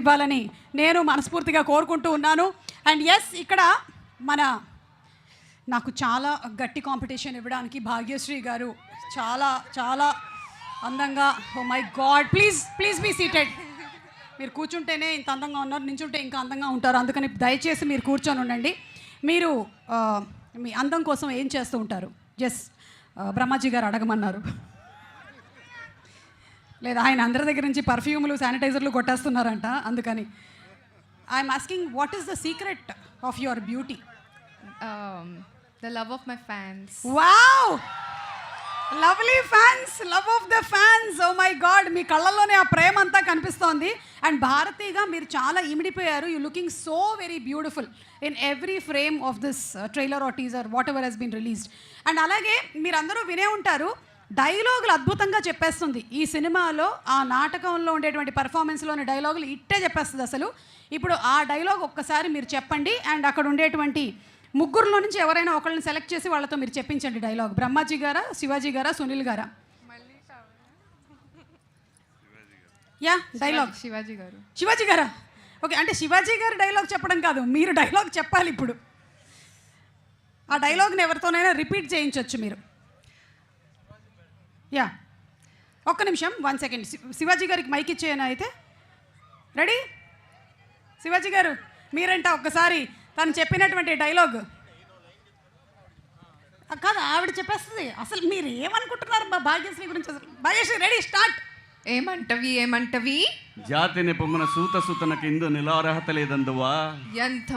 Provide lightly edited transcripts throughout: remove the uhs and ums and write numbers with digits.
ఇవ్వాలని నేను మనస్ఫూర్తిగా కోరుకుంటూ ఉన్నాను. అండ్ ఎస్, ఇక్కడ నాకు చాలా గట్టి కాంపిటీషన్ ఇవ్వడానికి భాగ్యశ్రీ గారు చాలా చాలా అందంగా, oh my God, please please be seated. మీరు కూర్చుంటేనే ఇంత అందంగా ఉన్నారు, నించుంటే ఇంకా అందంగా ఉంటారు, అందుకని దయచేసి మీరు కూర్చొని ఉండండి. మీరు మీ అందం కోసం ఏం చేస్తూ ఉంటారు? జస్ట్ బ్రహ్మాజీ గారు అడగమన్నారు. లేదా ఆయన అందరి దగ్గర నుంచి పర్ఫ్యూమ్లు శానిటైజర్లు కొట్టేస్తున్నారంట, అందుకని I'm asking what is the secret of your beauty? The love of my fans. Wow! Lovely fans, love of the fans. Oh my God, మీ కళ్ళల్లోనే ఆ ప్రేమ అంతా కనిపిస్తోంది. అండ్ భారతీగా మీరు చాలా ఇమిడిపోయారు. You looking so very beautiful in every frame of this trailer or teaser, whatever has been released. And అలాగే మీరందరూ వినే ఉంటారు, డైలాగులు అద్భుతంగా చెప్పేస్తుంది ఈ సినిమాలో. ఆ నాటకంలో ఉండేటువంటి పర్ఫార్మెన్స్లోని డైలాగులు ఇట్టే చెప్పేస్తుంది అసలు. ఇప్పుడు ఆ డైలాగ్ ఒక్కసారి మీరు చెప్పండి, అండ్ అక్కడ ఉండేటువంటి ముగ్గురులో నుంచి ఎవరైనా ఒకళ్ళని సెలెక్ట్ చేసి వాళ్ళతో మీరు చెప్పించండి డైలాగ్. బ్రహ్మాజీ గారా, శివాజీ గారా, సునీల్ గారా? యా, డైలాగ్ శివాజీ గారు. శివాజీ గారా? ఓకే, అంటే శివాజీ గారు డైలాగ్ చెప్పడం కాదు, మీరు డైలాగ్ చెప్పాలి ఇప్పుడు. ఆ డైలాగ్ని ఎవరితోనైనా రిపీట్ చేయించవచ్చు మీరు. యా, ఒక్క నిమిషం, 1 సెకండ్. శివాజీ గారికి మైక్ ఇచ్చేయనా అయితే? రెడీ? శివాజీ గారు మీరంట ఒక్కసారి తను చెప్పినటువంటి డైలాగ్. కాదు, ఆవిడ చెప్పేస్తుంది. అసలు మీరు ఏమనుకుంటున్నారు భాగ్యశ్రీ గురించి? అసలు భాగ్యశ్రీ, రెడీ, స్టార్ట్. ఏమంటవి? జాతిని పొంగున సూతనకి ఇందు నిలార్హత లేదందువా. ఎంత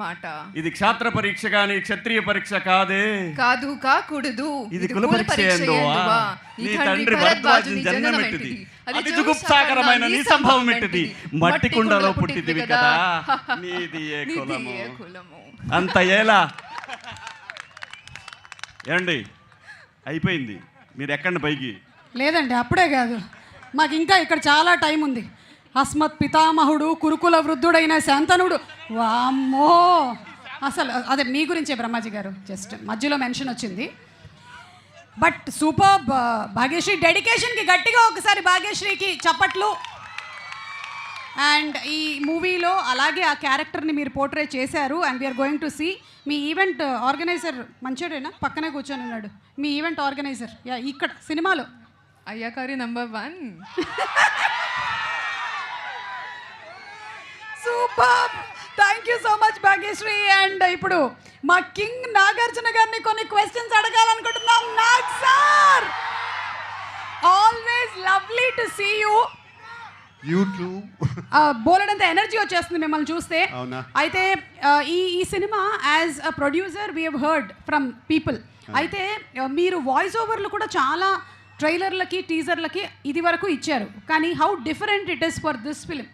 మాట. ఇది క్షాత్ర పరీక్ష గాని క్షత్రియ పరీక్ష కాదే. కాదు, కాకూడదు. ఇది కుల పరీక్ష ఎందువా. నీ తండ్రి భరద్వాజుని జన్మమెట్టిది, అది జుగుప్సాకరమైన నీ సంభవం ఎట్టిది. మట్టి కుండలో పుట్టిదివి కదా, నీది ఏ కులము. అంత ఏలా ఏమండి? అయిపోయింది, మీరు ఎక్కండి పైకి. లేదండి, అప్పుడే కాదు, మాకు ఇంకా ఇక్కడ చాలా టైం ఉంది. అస్మత్ పితామహుడు కురుకుల వృద్ధుడైన శాంతనుడు. వామ్మో, అసలు అదే మీ గురించే బ్రహ్మాజీ గారు, జస్ట్ మధ్యలో మెన్షన్ వచ్చింది. బట్ సూపర్ భాగ్యశ్రీ డెడికేషన్కి గట్టిగా ఒకసారి భాగ్యశ్రీకి చప్పట్లు. అండ్ ఈ మూవీలో అలాగే ఆ క్యారెక్టర్ని మీరు పోర్ట్రే చేశారు. And we're going to see. మీ ఈవెంట్ ఆర్గనైజర్ మంచోడేనా? పక్కనే కూర్చొని ఉన్నాడు మీ ఈవెంట్ ఆర్గనైజర్. యా, ఇక్కడ సినిమాలో అయ్యాకారి number 1. Super, thank you so much Bhagyashree. And ఇప్పుడు మా కింగ్ నాగార్జున గారిని కొన్ని క్వశ్చన్స్ అడగాలనుకుంటున్నాం. Nag sir, always lovely to see you. బోలెడంత ఎనర్జీ వచ్చేస్తుంది మిమ్మల్ని చూస్తే. అయితే ఈ cinema as a producer we have heard from people. అయితే మీరు వాయిస్ ఓవర్లు కూడా చాలా ట్రైలర్లకి టీజర్లకి ఇది వరకు ఇచ్చారు, కానీ how different it is for this film?